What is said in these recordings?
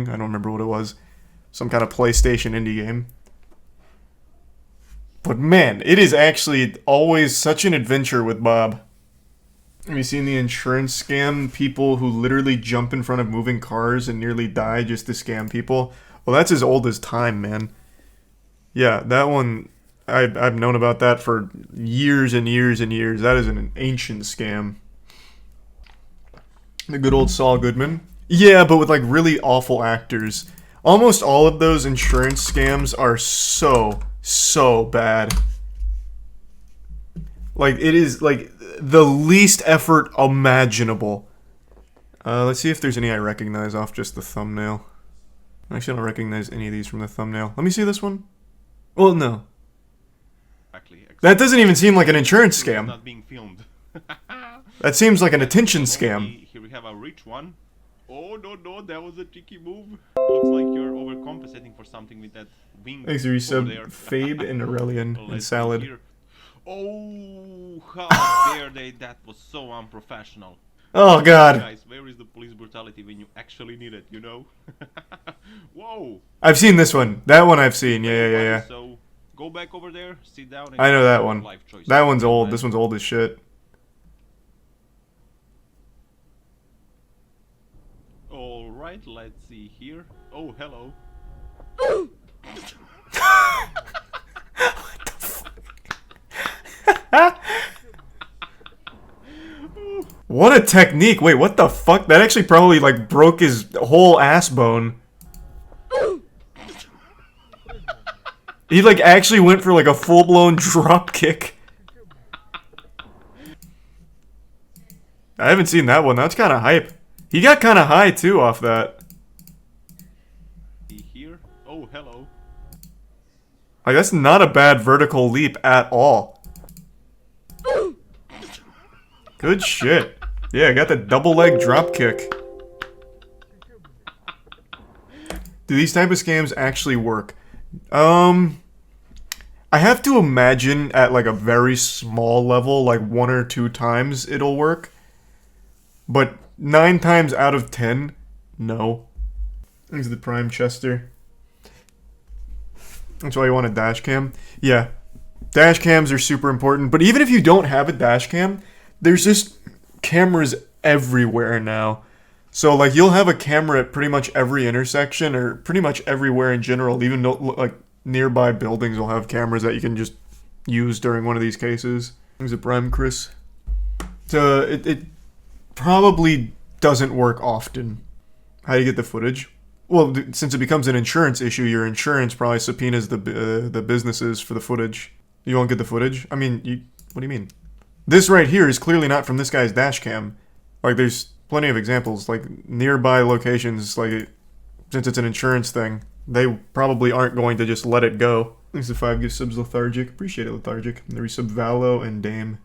I don't remember what it was. Some kind of PlayStation indie game. But man, it is actually always such an adventure with Bob. Have you seen the insurance scam? People who literally jump in front of moving cars and nearly die just to scam people? Well, that's as old as time, man. Yeah, that one, I've known about that for years and years and years. That is an ancient scam. The good old Saul Goodman. Yeah, but with like really awful actors. Almost all of those insurance scams are so bad. Like, it is like the least effort imaginable. Let's see if there's any I recognize off just the thumbnail. Actually, I don't recognize any of these from the thumbnail. Let me see this one. Well, no. Exactly. That doesn't even seem like an insurance scam. Not being filmed. That seems like an attention scam. Here we have a rich one. Oh no, that was a tricky move. Looks like you're overcompensating for something with that wing. Thanks to resub Fabe and Aurelian and Salad. Here. Oh, how dare they? That was so unprofessional. Oh god. Guys, where is the police brutality when you actually need it, you know? Whoa. I've seen this one. That one I've seen. Yeah. So, go back over there, sit down and I know that one. life choice. That one's old. This one's old as shit. Alright, let's see here. Oh, hello. What a technique. Wait, what the fuck? That actually probably like broke his whole ass bone. He like actually went for like a full-blown drop kick. I haven't seen that one. That's kind of hype. He got kind of high too off that. Here. Oh, hello. Like, that's not a bad vertical leap at all. Good shit. Yeah, got the double leg drop kick. Do these type of scams actually work? I have to imagine at like a very small level, like 1 or 2 times it'll work. But 9 times out of 10, no. This is the Prime Chester. That's why you want a dash cam. Yeah, dash cams are super important. But even if you don't have a dash cam, there's just cameras everywhere now. So like you'll have a camera at pretty much every intersection or pretty much everywhere in general. Even like nearby buildings will have cameras that you can just use during one of these cases. There's a Prime Chris. So it probably doesn't work often. How do you get the footage? Well, since it becomes an insurance issue, your insurance probably subpoenas the businesses for the footage. You won't get the footage? I mean, what do you mean? This right here is clearly not from this guy's dash cam. Like, there's plenty of examples. Like, nearby locations, like, since it's an insurance thing, they probably aren't going to just let it go. Thanks to 5 gift subs, Lethargic. Appreciate it, Lethargic. And the resub Valo and Dame.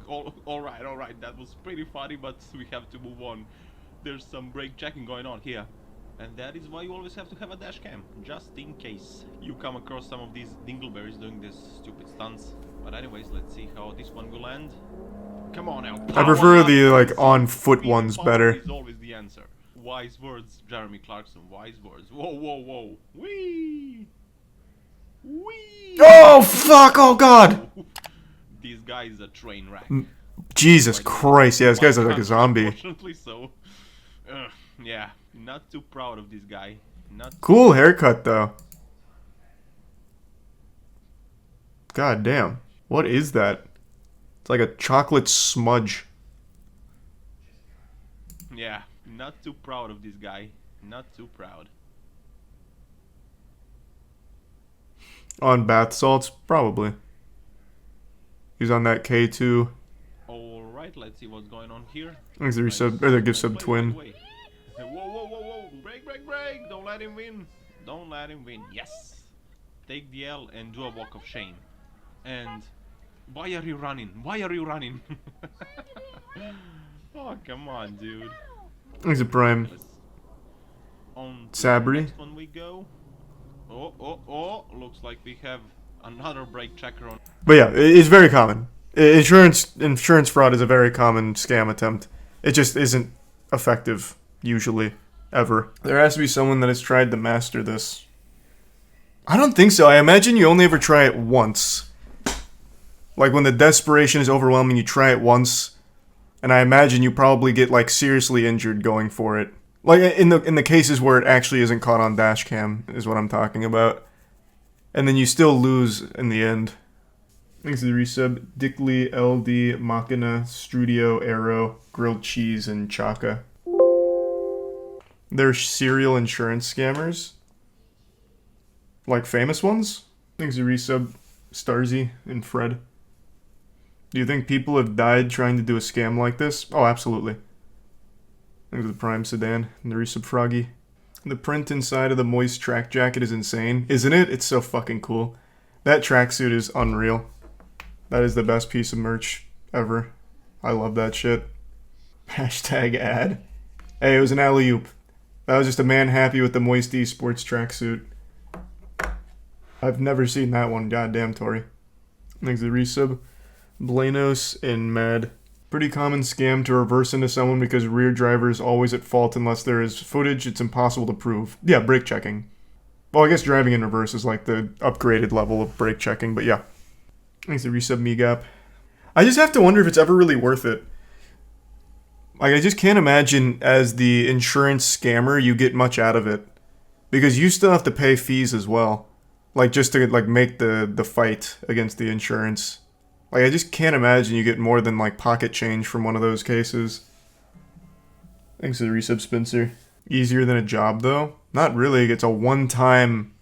Alright, that was pretty funny, but we have to move on. There's some brake checking going on here. And that is why you always have to have a dash cam, just in case you come across some of these dingleberries doing these stupid stunts. But anyways, let's see how this one will end. Come on now. I prefer the, like, on-foot ones better. Is always the answer. Wise words, Jeremy Clarkson, wise words. Whoa. Whee! Whee! Oh, fuck! Oh, God! This guy is a train wreck. Jesus Christ, yeah, this guy's like a zombie. Unfortunately so. Yeah, not too proud of this guy. Cool haircut, though. God damn. What is that? It's like a chocolate smudge. Yeah, not too proud of this guy. Not too proud. On bath salts? Probably. He's on that K2. Alright, let's see what's going on here. Thanks the resub, or the gift sub twin. Whoa. Break. Don't let him win. Yes. Take the L and do a walk of shame. And why are you running? Oh, come on, dude. Thanks the Prime. On to Sabri. the next one we go. Oh. Looks like we have another brake checker on. But yeah, it's very common. Insurance fraud is a very common scam attempt. It just isn't effective, usually, ever. There has to be someone that has tried to master this. I don't think so. I imagine you only ever try it once. Like when the desperation is overwhelming, you try it once, and I imagine you probably get like seriously injured going for it. Like in the cases where it actually isn't caught on Dashcam is what I'm talking about. And then you still lose in the end. Thanks to the resub. Dickley, LD, Machina, Strudio, Arrow, Grilled Cheese, and Chaka. They're serial insurance scammers. Like famous ones? Thanks to the resub. Starzy and Fred. Do you think people have died trying to do a scam like this? Oh, absolutely. Thanks to the Prime Sedan and the resub Froggy. The print inside of the Moist track jacket is insane, isn't it? It's so fucking cool. That tracksuit is unreal. That is the best piece of merch ever. I love that shit. Hashtag ad. Hey, it was an alley-oop. That was just a man happy with the Moisty sports tracksuit. I've never seen that one. Goddamn, Tori. Thanks to the resub. Blanos and Mad. Pretty common scam to reverse into someone because rear driver is always at fault unless there is footage it's impossible to prove. Yeah, brake checking. Well, I guess driving in reverse is like the upgraded level of brake checking, but yeah. Thanks to resub Megap. I just have to wonder if it's ever really worth it. Like, I just can't imagine as the insurance scammer you get much out of it. Because you still have to pay fees as well. Like, just to, like, make the fight against the insurance. Like, I just can't imagine you get more than, like, pocket change from one of those cases. Thanks to the resub Spencer. Easier than a job, though? Not really. It's a one-time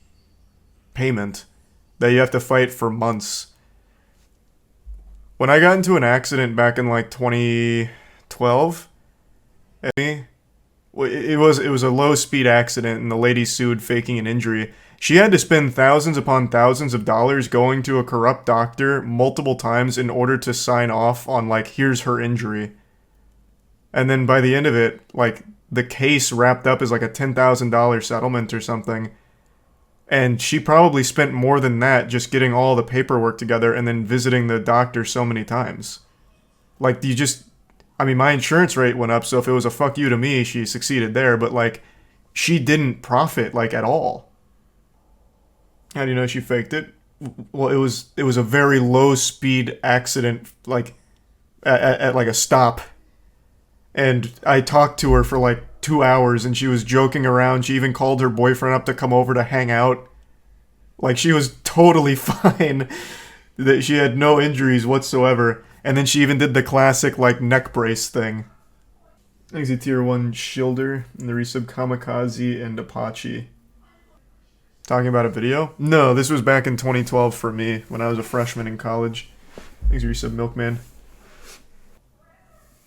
payment that you have to fight for months. When I got into an accident back in, like, 2012, it was a low-speed accident, and the lady sued faking an injury. She had to spend thousands upon thousands of dollars going to a corrupt doctor multiple times in order to sign off on, like, here's her injury. And then by the end of it, like, the case wrapped up as, like, a $10,000 settlement or something. And she probably spent more than that just getting all the paperwork together and then visiting the doctor so many times. Like, I mean, my insurance rate went up, so if it was a fuck you to me, she succeeded there. But, like, she didn't profit, like, at all. How do you know she faked it? Well, it was a very low speed accident, like at like a stop. And I talked to her for like 2 hours, and she was joking around. She even called her boyfriend up to come over to hang out. Like, she was totally fine. That she had no injuries whatsoever. And then she even did the classic like neck brace thing. Exit tier 1 Shilder and the resub Kamikaze and Apache. Talking about a video? No, this was back in 2012 for me, when I was a freshman in college. Thanks for resub, Milkman.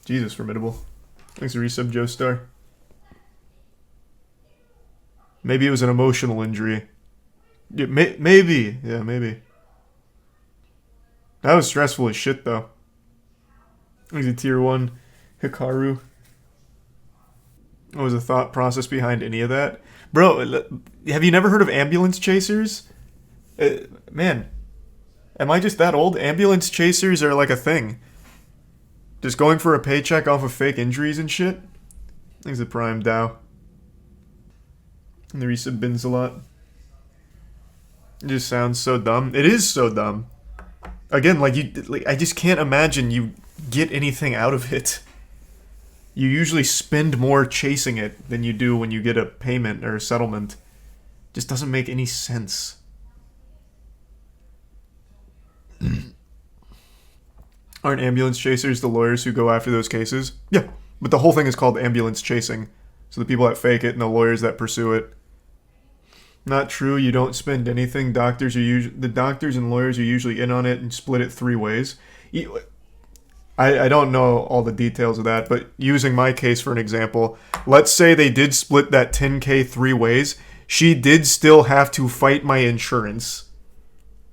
Jesus, formidable. Thanks for resub, Joestar. Maybe it was an emotional injury. Yeah, maybe. Yeah, maybe. That was stressful as shit, though. Thanks to tier 1, Hikaru. What was the thought process behind any of that? Bro, have you never heard of ambulance chasers? Man, am I just that old? Ambulance chasers are like a thing. Just going for a paycheck off of fake injuries and shit? Thanks to Prime Dow. And the resub bins a lot. It just sounds so dumb. It is so dumb. Again, I just can't imagine you get anything out of it. You usually spend more chasing it than you do when you get a payment or a settlement. Just doesn't make any sense. Aren't ambulance chasers the lawyers who go after those cases? Yeah, but the whole thing is called ambulance chasing. So the people that fake it and the lawyers that pursue it. Not true, you don't spend anything. The doctors and lawyers are usually in on it and split it 3 ways. I don't know all the details of that, but using my case for an example, let's say they did split that $10K 3 ways. She did still have to fight my insurance.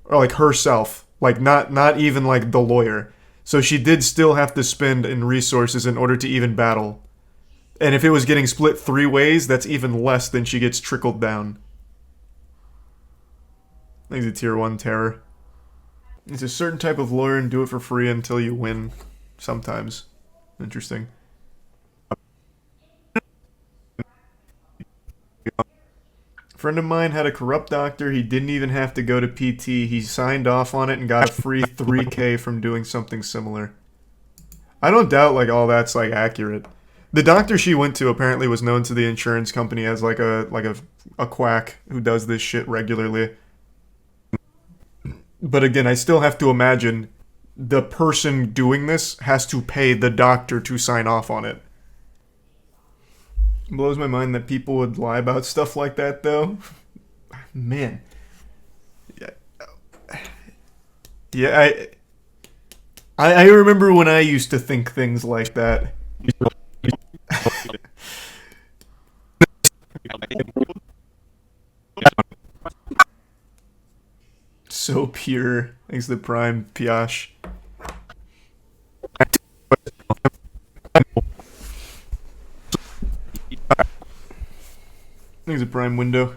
Or like herself. Like not even like the lawyer. So she did still have to spend in resources in order to even battle. And if it was getting split 3 ways, that's even less than she gets trickled down. I think it's a tier 1 terror. It's a certain type of lawyer and do it for free until you win. Sometimes. Interesting. A friend of mine had a corrupt doctor. He didn't even have to go to PT. He signed off on it and got a free 3K from doing something similar. I don't doubt like all that's like accurate. The doctor she went to apparently was known to the insurance company as like a quack who does this shit regularly. But again, I still have to imagine the person doing this has to pay the doctor to sign off on it. It blows my mind that people would lie about stuff like that, though. Man. Yeah, I remember when I used to think things like that. So pure. Thanks to the Prime, Piash. Thanks to Prime Window.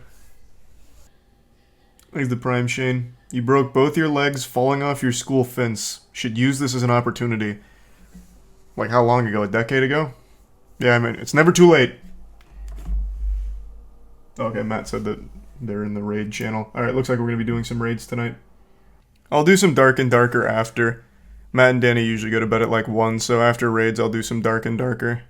Thanks to Prime Shane. You broke both your legs falling off your school fence. Should use this as an opportunity. Like how long ago? A decade ago? Yeah, I mean, it's never too late. Okay, Matt said that they're in the raid channel. Alright, looks like we're going to be doing some raids tonight. I'll do some Dark and Darker after. Matt and Danny usually go to bed at like 1, so after raids I'll do some Dark and Darker.